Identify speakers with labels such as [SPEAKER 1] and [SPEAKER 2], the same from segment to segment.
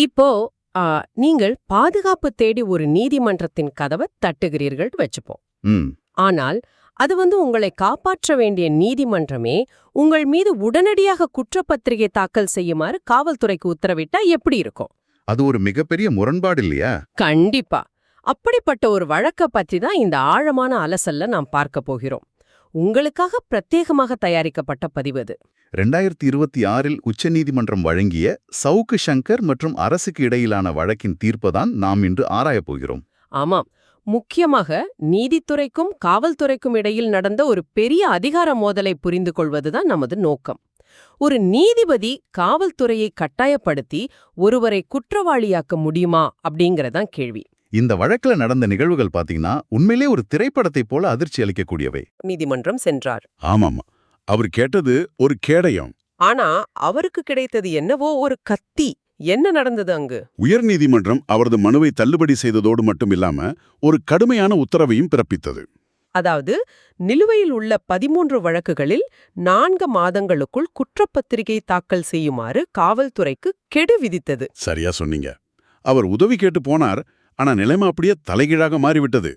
[SPEAKER 1] இப்போ ஆ, நீங்கள் பாதுகாப்பு தேடி ஒரு நீதிமன்றத்தின் கதவை தட்டுகிறீர்கள் வச்சுப்போம்.
[SPEAKER 2] ம்
[SPEAKER 1] ஆனால் அது உங்களை காப்பாற்ற வேண்டிய நீதிமன்றமே உங்கள் மீது உடனடியாக குற்றப்பத்திரிகை தாக்கல் செய்யுமாறு காவல்துறைக்கு உத்தரவிட்டா எப்படி இருக்கும்?
[SPEAKER 2] அது ஒரு மிகப்பெரிய முரண்பாடு இல்லையா?
[SPEAKER 1] கண்டிப்பா. அப்படிப்பட்ட ஒரு வழக்க பற்றி தான் இந்த ஆழமான அலசல்ல நாம் பார்க்க போகிறோம். உங்களுக்காக பிரத்யேகமாக தயாரிக்கப்பட்ட பதிவு அது.
[SPEAKER 2] 2026இல் உச்சநீதிமன்றம் வழங்கிய சவுக்கு சங்கர் மற்றும் அரசுக்கு இடையிலான வழக்கின் தீர்ப்பைதான் நாம் இன்று ஆராயப் போகிறோம்.
[SPEAKER 1] ஆமாம், முக்கியமாக நீதித்துறைக்கும் காவல்துறைக்கும் இடையில் நடந்த ஒரு பெரிய அதிகார மோதலை புரிந்து கொள்வதுதான் நமது நோக்கம். ஒரு நீதிபதி காவல்துறையை கட்டாயப்படுத்தி ஒருவரை குற்றவாளியாக்க முடியுமா அப்படிங்கறதான் கேள்வி.
[SPEAKER 2] இந்த வழக்குல நடந்த நிகழ்வுகள் பாத்தீங்கன்னா உண்மையிலே ஒரு திரைப்படத்தைப் போல அதிர்ச்சி அளிக்கக்கூடியவை.
[SPEAKER 1] நீதிமன்றம் சென்றார்.
[SPEAKER 2] ஆமாமா, அவர் கேட்டது ஒரு கேடயம்.
[SPEAKER 1] ஆனா அவருக்கு கிடைத்தது என்னவோ ஒரு கத்தி. என்ன நடந்தது அங்கு?
[SPEAKER 2] உயர்நீதிமன்றம் அவரது மனுவை தள்ளுபடி செய்ததோடு மட்டுமில்லாம ஒரு கடுமையான உத்தரவையும் பிறப்பித்தது.
[SPEAKER 1] அதாவது நிலுவையில் உள்ள 13 வழக்குகளில் 4 மாதங்களுக்குள் குற்றப்பத்திரிகை தாக்கல் செய்யுமாறு காவல்துறைக்கு கெடு விதித்தது.
[SPEAKER 2] சரியா சொன்னீங்க. அவர் உதவி கேட்டு போனார், ஆனா நிலைமை அப்படியே தலைகீழாக மாறிவிட்டது.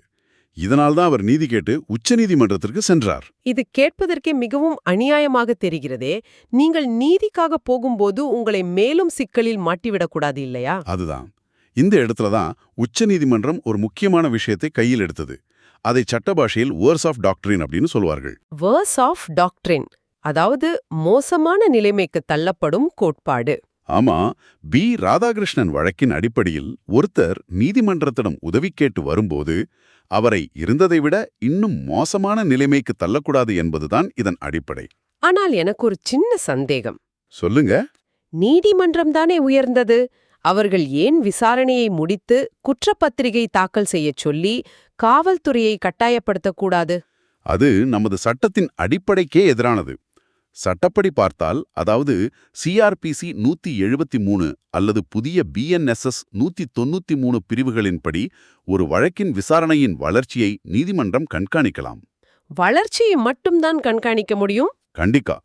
[SPEAKER 2] இதனால்தான் அவர் நீதி கேட்டு உச்சநீதிமன்றத்திற்கு சென்றார்.
[SPEAKER 1] இது கேட்பதற்கே மிகவும் அநியாயமாக தெரிகிறதே. நீங்கள் நீதிக்காக போகும்போது உங்களை மேலும் சிக்கலில் மாட்டிவிடக்கூடாது இல்லையா?
[SPEAKER 2] அதுதான். இந்த இடத்துலதான் உச்சநீதிமன்றம் ஒரு முக்கியமான விஷயத்தை கையில் எடுத்தது. அதை சட்ட பாஷையில் வேர்ஸ் ஆஃப் டாக்டரின் அப்படின்னு சொல்வார்கள்.
[SPEAKER 1] வேர்ஸ் ஆஃப் டாக்டரின், அதாவது மோசமான நிலைமைக்கு தள்ளப்படும் கோட்பாடு.
[SPEAKER 2] ஆமா, பி. ராதாகிருஷ்ணன் வழக்கின் அடிப்படையில் ஒருத்தர் நீதிமன்றத்திடம் உதவி கேட்டு வரும்போது அவரை இருந்ததை விட இன்னும் மோசமான நிலைமைக்கு தள்ளக்கூடாது என்பதுதான் இதன் அடிப்படை.
[SPEAKER 1] ஆனால் எனக்கு ஒரு சின்ன சந்தேகம்.
[SPEAKER 2] சொல்லுங்க.
[SPEAKER 1] நீதிமன்றம் தானே உயர்ந்தது. அவர்கள் ஏன் விசாரணையை முடித்து குற்றப்பத்திரிகை தாக்கல் செய்யச் சொல்லி காவல்துறையை கட்டாயப்படுத்தக்கூடாது?
[SPEAKER 2] அது நமது சட்டத்தின் அடிப்படைக்கே எதிரானது. சட்டப்படி பார்த்தால், அதாவது சிஆர்பிசி 173 அல்லது புதிய பிஎன்எஸ்எஸ் 193 பிரிவுகளின்படி ஒரு வழக்கின் விசாரணையின் வளர்ச்சியை நீதிமன்றம் கண்காணிக்கலாம்.
[SPEAKER 1] வளர்ச்சியை மட்டும்தான் கண்காணிக்க முடியும்?
[SPEAKER 2] கண்டிப்பா.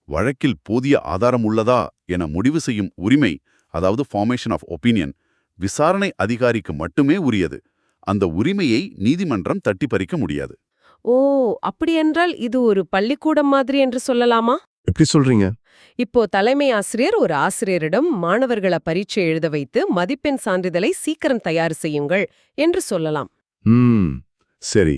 [SPEAKER 2] வழக்கில் போதிய ஆதாரம் உள்ளதா என முடிவு செய்யும் உரிமை, அதாவது ஃபார்மேஷன் ஆஃப் ஒப்பீனியன், விசாரணை அதிகாரிக்கு மட்டுமே உரியது. அந்த உரிமையை நீதிமன்றம் தட்டி பறிக்க முடியாது.
[SPEAKER 1] ஓ, அப்படியென்றால் இது ஒரு பள்ளிக்கூடம் மாதிரி என்று சொல்லலாமா?
[SPEAKER 2] எப்படி சொல்றீங்க?
[SPEAKER 1] இப்போ தலைமை ஆசிரியர் ஒரு ஆசிரியரிடம் மாணவர்களை பரீட்சை எழுத வைத்து மதிப்பெண் சான்றிதழை சீக்கிரம் தயார் செய்யுங்கள் என்று சொல்லலாம்.
[SPEAKER 2] சரி.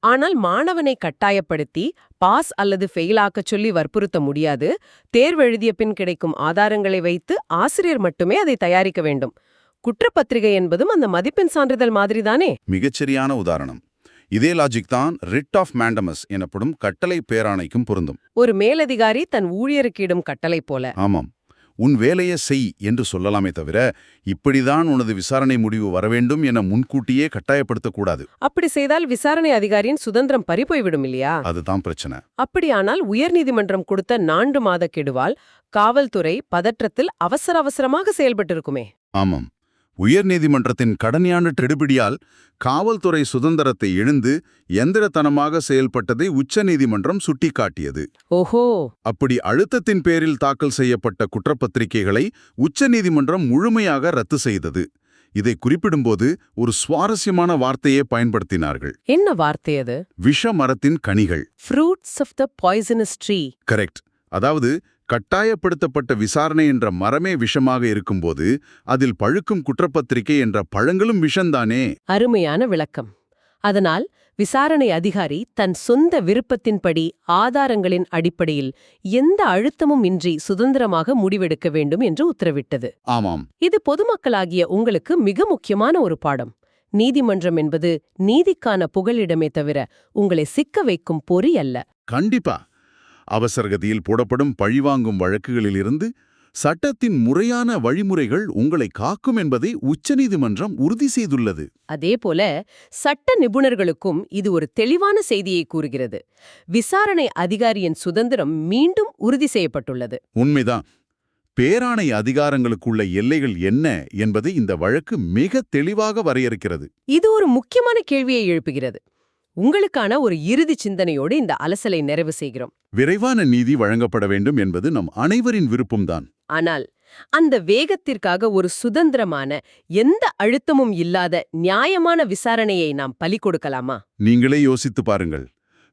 [SPEAKER 1] ஆனால் மாணவனை கட்டாயப்படுத்தி பாஸ் அல்லது ஃபெயில் ஆக்கச் சொல்லி வற்புறுத்த முடியாது. தேர்வெழுதிய பின் கிடைக்கும் ஆதாரங்களை வைத்து ஆசிரியர் மட்டுமே அதை தயாரிக்க வேண்டும். குற்றப்பத்திரிகை என்பதும் அந்த மதிப்பெண் சான்றிதழ் மாதிரிதானே?
[SPEAKER 2] மிகச்சரியான உதாரணம். இதே லாஜிக் தான் ரிட் ஆஃப் மேண்டமஸ் எனப்படும் கட்டளை பேராணைக்கும் பொருந்தும்.
[SPEAKER 1] ஒரு மேலதிகாரி தன் ஊழியருக்கு இடும் கட்டளை போல.
[SPEAKER 2] ஆமாம், உன் வேலையை செய் என்று சொல்லலாமே தவிர இப்படிதான் உனது விசாரணை முடிவு வரவேண்டும் என முன்கூட்டியே கட்டாயப்படுத்தக்கூடாது.
[SPEAKER 1] அப்படி செய்தால் விசாரணை அதிகாரியின் சுதந்திரம் பறிபோய்விடும் இல்லையா?
[SPEAKER 2] அதுதான் பிரச்சனை.
[SPEAKER 1] அப்படியானால் உயர்நீதிமன்றம் கொடுத்த 4 மாத கெடுவால் காவல்துறை பதற்றத்தில் அவசரமாக செயல்பட்டிருக்குமே.
[SPEAKER 2] ஆமாம், உயர்நீதிமன்றத்தின் கடமையான கெடுபிடியால் காவல்துறை சுதந்திரத்தை இழந்து எந்திரத்தனமாக செயல்பட்டதை உச்சநீதிமன்றம் சுட்டிக்காட்டியது.
[SPEAKER 1] ஓஹோ.
[SPEAKER 2] அப்படி அழுத்தத்தின் பேரில் தாக்கல் செய்யப்பட்ட குற்றப்பத்திரிகைகளை உச்சநீதிமன்றம் முழுமையாக ரத்து செய்தது. இதை குறிப்பிடும்போது ஒரு சுவாரஸ்யமான வார்த்தையை பயன்படுத்தினார்கள்.
[SPEAKER 1] என்ன வார்த்தை அது?
[SPEAKER 2] விஷ மரத்தின் கனிகள்.
[SPEAKER 1] Fruits of the poisonous tree.
[SPEAKER 2] Correct. அதாவது கட்டாயப்படுத்தப்பட்ட விசாரணை என்ற மரமே விஷமாக இருக்கும்போது அதில் பழுக்கும் குற்றப்பத்திரிகை என்ற பழங்களும் விஷந்தானே.
[SPEAKER 1] அருமையான விளக்கம். அதனால் விசாரணை அதிகாரி தன் சொந்த விருப்பத்தின்படி ஆதாரங்களின் அடிப்படையில் எந்த அழுத்தமும் இன்றி சுதந்திரமாக முடிவெடுக்க வேண்டும் என்று உத்தரவிட்டது.
[SPEAKER 2] ஆமாம்,
[SPEAKER 1] இது பொதுமக்களாகிய உங்களுக்கு மிக முக்கியமான ஒரு பாடம். நீதிமன்றம் என்பது நீதிக்கான புகலிடமே தவிர உங்களை சிக்க வைக்கும் பொறி அல்ல.
[SPEAKER 2] கண்டிப்பா. அவசரகதியில் போடப்படும் பழிவாங்கும் வழக்குகளிலிருந்து சட்டத்தின் முறையான வழிமுறைகள் உங்களை காக்கும் என்பதை உச்சநீதிமன்றம் உறுதி செய்துள்ளது.
[SPEAKER 1] அதேபோல சட்ட நிபுணர்களுக்கும் இது ஒரு தெளிவான செய்தியை கூறுகிறது. விசாரணை அதிகாரியின் சுதந்திரம் மீண்டும் உறுதி செய்யப்பட்டுள்ளது.
[SPEAKER 2] உண்மைதான். பேராணை அதிகாரங்களுக்குள்ள எல்லைகள் என்ன என்பதை இந்த வழக்கு மிக தெளிவாக வரையறுக்கிறது.
[SPEAKER 1] இது ஒரு முக்கியமான கேள்வியை எழுப்புகிறது. உங்களுக்கான ஒரு இறுதி சிந்தனையோடு இந்த அலசலை நிறைவு செய்கிறோம்.
[SPEAKER 2] விரைவான நீதி வழங்கப்பட வேண்டும் என்பது நம் அனைவரின் விருப்பம்தான்.
[SPEAKER 1] ஆனால் அந்த வேகத்திற்காக ஒரு சுதந்திரமான, எந்த அழுத்தமும் இல்லாத நியாயமான விசாரணையை நாம் பலி கொடுக்கலாமா?
[SPEAKER 2] நீங்களே யோசித்து பாருங்கள்.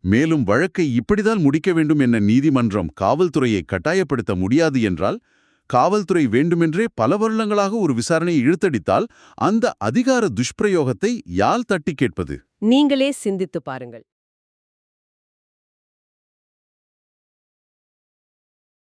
[SPEAKER 2] மேலும் வழக்கை இப்படிதான் முடிக்க வேண்டும் என நீதிமன்றம் காவல்துறையை கட்டாயப்படுத்த முடியாது என்றால், காவல்துறை வேண்டுமென்றே பல வருடங்களாக ஒரு விசாரணையை இழுத்தடித்தால், அந்த அதிகார துஷ்பிரயோகத்தை யார் தட்டி கேட்பது?
[SPEAKER 1] நீங்களே சிந்தித்து பாருங்கள்.